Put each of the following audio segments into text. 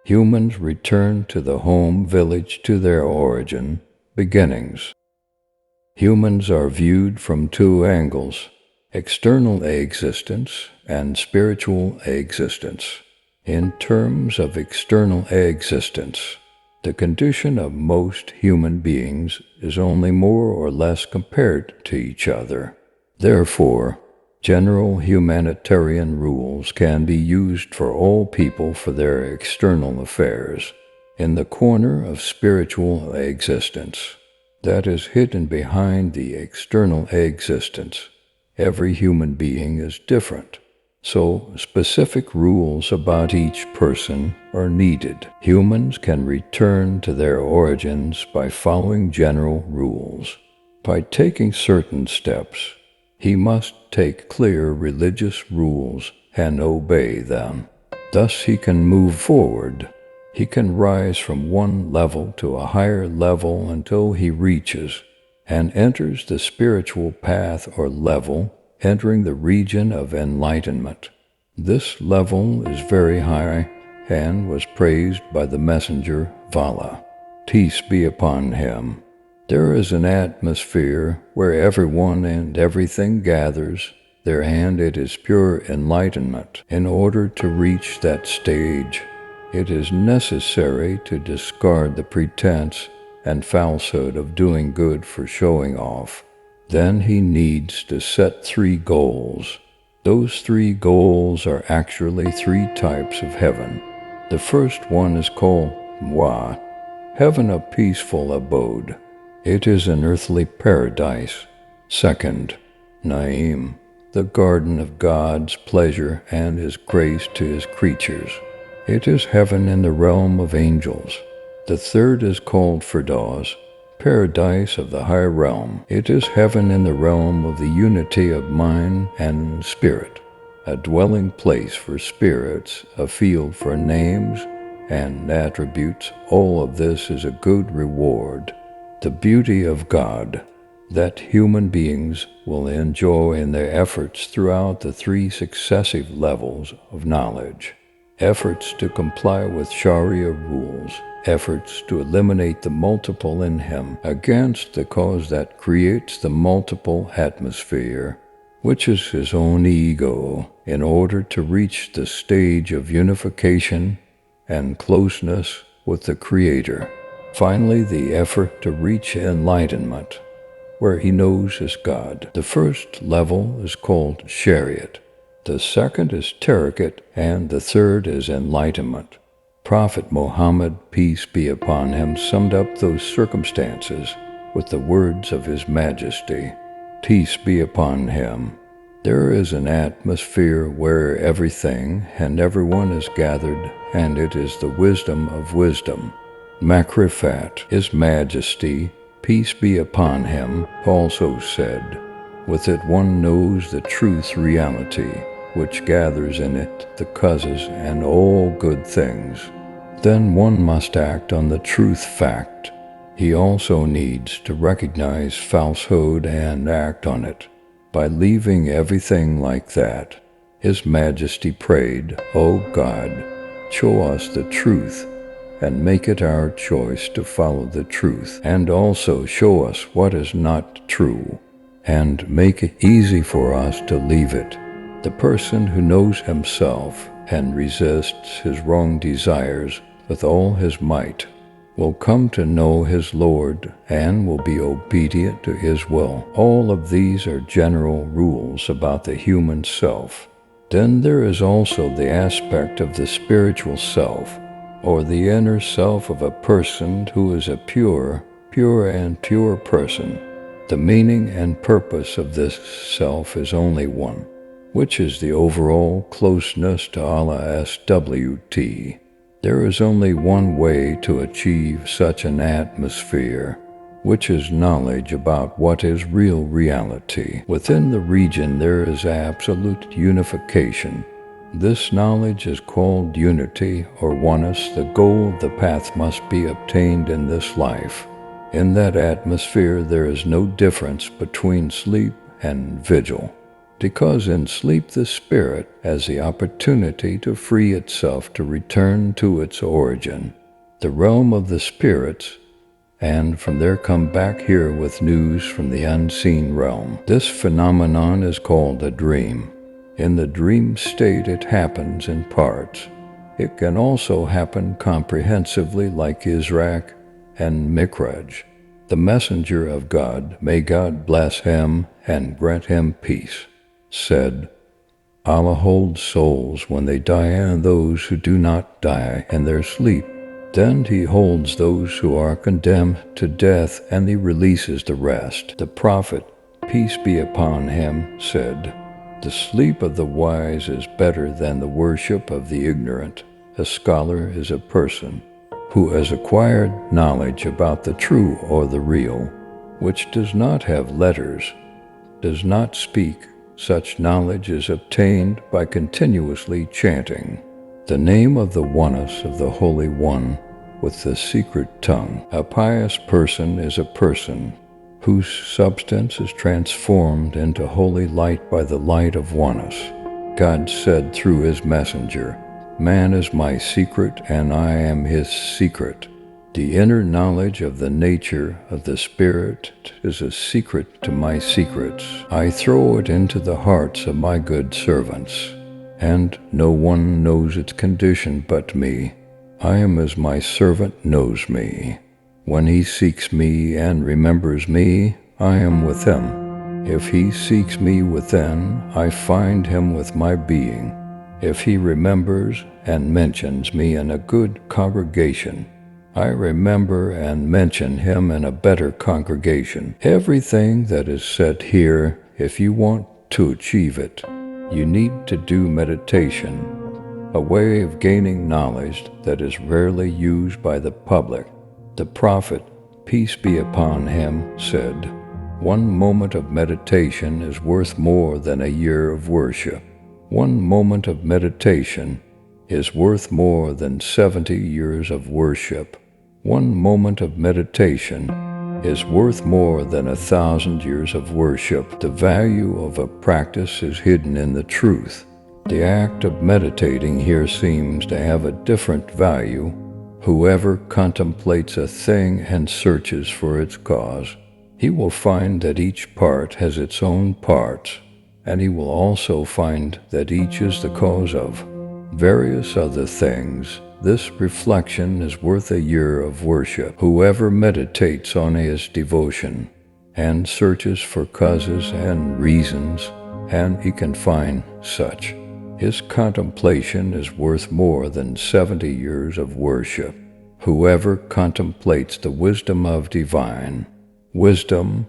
Humans return to the home village to their origin, beginnings. Humans are viewed from two angles: external existence and spiritual existence. In terms of external existence, the condition of most human beings is only more or less compared to each other. Therefore, general humanitarian rules can be used for all people for their external affairs. In the corner of spiritual existence, that is hidden behind the external existence, every human being is different. So, specific rules about each person are needed. Humans can return to their origins by following general rules. By taking certain steps, he must take clear religious rules and obey them. Thus he can move forward. He can rise from one level to a higher level until he reaches and enters the spiritual path or level, entering the region of enlightenment. This level is very high and was praised by the messenger Vala. Peace be upon him. There is an atmosphere where everyone and everything gathers there, and it is pure enlightenment. In order to reach that stage, it is necessary to discard the pretense and falsehood of doing good for showing off. Then he needs to set 3 goals. Those 3 goals are actually 3 types of heaven. The first one is called Mwa, heaven of peaceful abode. It is an earthly paradise. Second, Naim, the garden of God's pleasure and His grace to His creatures. It is heaven in the realm of angels. The third is called Firdaus, paradise of the high realm. It is heaven in the realm of the unity of mind and spirit, a dwelling place for spirits, a field for names and attributes. All of this is a good reward. The beauty of God that human beings will enjoy in their efforts throughout the 3 successive levels of knowledge. Efforts to comply with Sharia rules, efforts to eliminate the multiple in him against the cause that creates the multiple atmosphere, which is his own ego, in order to reach the stage of unification and closeness with the Creator. Finally, the effort to reach enlightenment, where he knows his God. The first level is called Chariot. The second is Tariqat, and the third is enlightenment. Prophet Muhammad, peace be upon him, summed up those circumstances with the words of His Majesty. Peace be upon him. There is an atmosphere where everything and everyone is gathered, and it is the wisdom of wisdom. Makrifat, His Majesty, peace be upon him, also said, with it one knows the truth reality, which gathers in it the causes and all good things. Then one must act on the truth fact. He also needs to recognize falsehood and act on it. By leaving everything like that, His Majesty prayed, "O God, show us the truth, and make it our choice to follow the truth, and also show us what is not true, and make it easy for us to leave it." The person who knows himself and resists his wrong desires with all his might will come to know his Lord and will be obedient to His will. All of these are general rules about the human self. Then there is also the aspect of the spiritual self, or the inner self of a person who is a pure person. The meaning and purpose of this self is only one, which is the overall closeness to Allah SWT. There is only one way to achieve such an atmosphere, which is knowledge about what is real reality. Within the region there is absolute unification. This knowledge is called unity or oneness. The goal of the path must be obtained in this life. In that atmosphere there is no difference between sleep and vigil. because in sleep the spirit has the opportunity to free itself to return to its origin, the realm of the spirits, and from there come back here with news from the unseen realm. This phenomenon is called a dream. In the dream state it happens in parts. It can also happen comprehensively like Israq and Mikraj. The messenger of God, may God bless him and grant him peace, said, Allah holds souls when they die and those who do not die in their sleep. Then he holds those who are condemned to death and he releases the rest. The prophet, peace be upon him, said, the sleep of the wise is better than the worship of the ignorant. A scholar is a person who has acquired knowledge about the true or the real, which does not have letters, does not speak. Such knowledge is obtained by continuously chanting the name of the oneness of the Holy One with the secret tongue. A pious person is a person whose substance is transformed into holy light by the light of oneness. God said through his messenger, man is my secret and I am his secret. The inner knowledge of the nature of the spirit is a secret to my secrets. I throw it into the hearts of my good servants, and no one knows its condition but me. I am as my servant knows me. When he seeks me and remembers me, I am with him. If he seeks me within, I find him with my being. If he remembers and mentions me in a good congregation, I remember and mention him in a better congregation. Everything that is said here, if you want to achieve it, you need to do meditation, a way of gaining knowledge that is rarely used by the public. The prophet, peace be upon him, said, one moment of meditation is worth more than a year of worship. One moment of meditation is worth more than 70 years of worship. One moment of meditation is worth more than 1,000 years of worship. The value of a practice is hidden in the truth. The act of meditating here seems to have a different value. Whoever contemplates a thing and searches for its cause, he will find that each part has its own parts, and he will also find that each is the cause of various other things. This reflection is worth a year of worship. Whoever meditates on his devotion and searches for causes and reasons, and he can find such, his contemplation is worth more than 70 years of worship. Whoever contemplates the wisdom of divine wisdom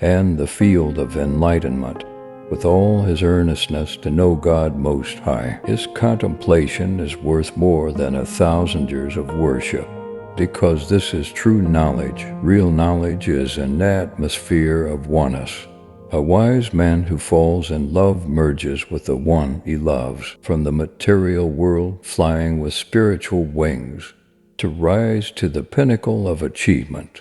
and the field of enlightenment with all his earnestness to know God Most High, his contemplation is worth more than 1,000 years of worship, because this is true knowledge. Real knowledge is an atmosphere of oneness. A wise man who falls in love merges with the one he loves, from the material world flying with spiritual wings, to rise to the pinnacle of achievement.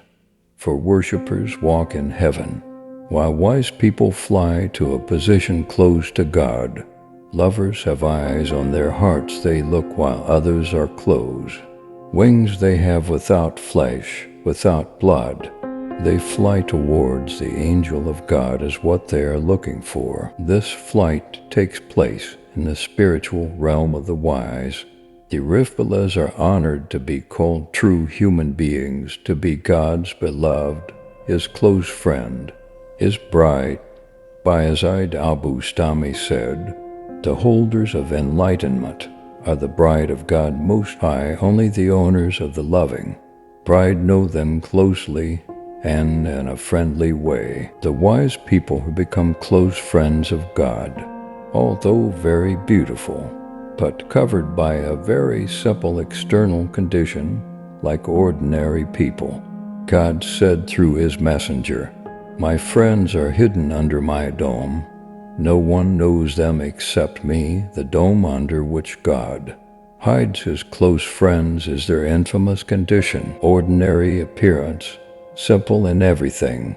For worshippers walk in heaven, while wise people fly to a position close to God. Lovers have eyes on their hearts, they look while others are closed. Wings they have without flesh, without blood. They fly towards the angel of God is what they are looking for. This flight takes place in the spiritual realm of the wise. The Rifbalas are honored to be called true human beings, to be God's beloved, his close friend, his bride. Bayezid al-Bustami said, the holders of enlightenment are the bride of God Most High. Only the owners of the loving bride know them closely and in a friendly way. The wise people who become close friends of God, although very beautiful, but covered by a very simple external condition like ordinary people. God said through his messenger, my friends are hidden under my dome. No one knows them except me. The dome under which God hides his close friends is their infamous condition, ordinary appearance, simple in everything.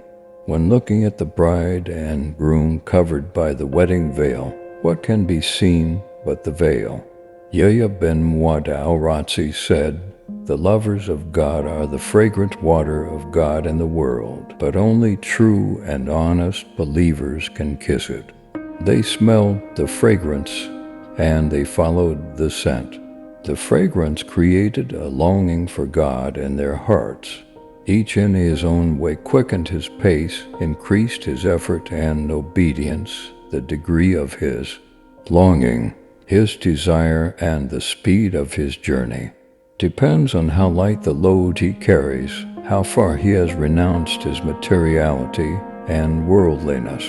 When looking at the bride and groom covered by the wedding veil, what can be seen but the veil? Yahya bin Muad al-Ratzi said, "The lovers of God are the fragrant water of God in the world, but only true and honest believers can kiss it." They smelled the fragrance, and they followed the scent. The fragrance created a longing for God in their hearts. Each in his own way quickened his pace, increased his effort and obedience. The degree of his longing, his desire, and the speed of his journey depends on how light the load he carries, how far he has renounced his materiality and worldliness.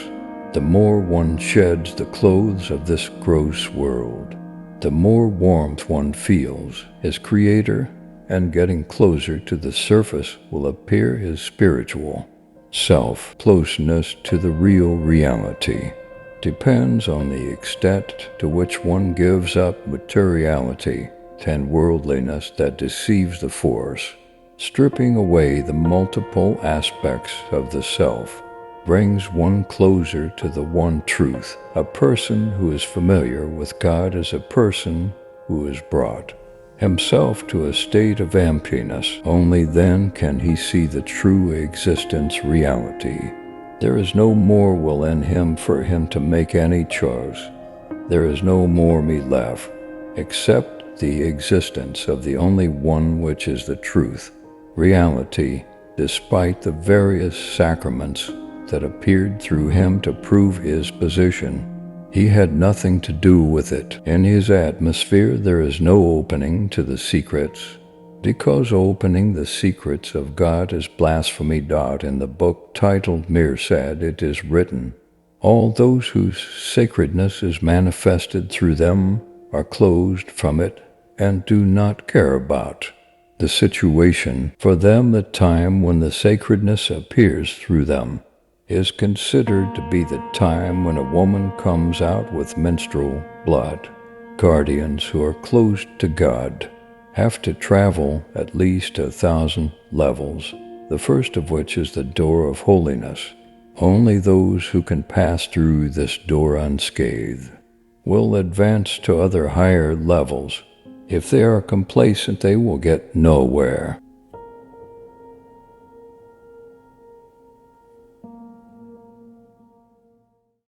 The more one sheds the clothes of this gross world, the more warmth one feels his Creator, and getting closer to the surface will appear his spiritual self. Closeness to the real reality depends on the extent to which one gives up materiality and worldliness that deceives the force. Stripping away the multiple aspects of the self brings one closer to the one truth. A person who is familiar with God is a person who has brought himself to a state of emptiness. Only then can he see the true existence reality. There is no more will in him for him to make any choice. There is no more me left, except the existence of the only one which is the truth, reality, despite the various sacraments that appeared through him to prove his position. He had nothing to do with it. In his atmosphere there is no opening to the secrets, because opening the secrets of God is blasphemy. In the book titled Mirsad it is written, "All those whose sacredness is manifested through them are closed from it and do not care about the situation. For them the time when the sacredness appears through them is considered to be the time when a woman comes out with menstrual blood. Guardians who are close to God have to travel at least 1,000 levels, the first of which is the door of holiness. Only those who can pass through this door unscathed will advance to other higher levels. If they are complacent, they will get nowhere."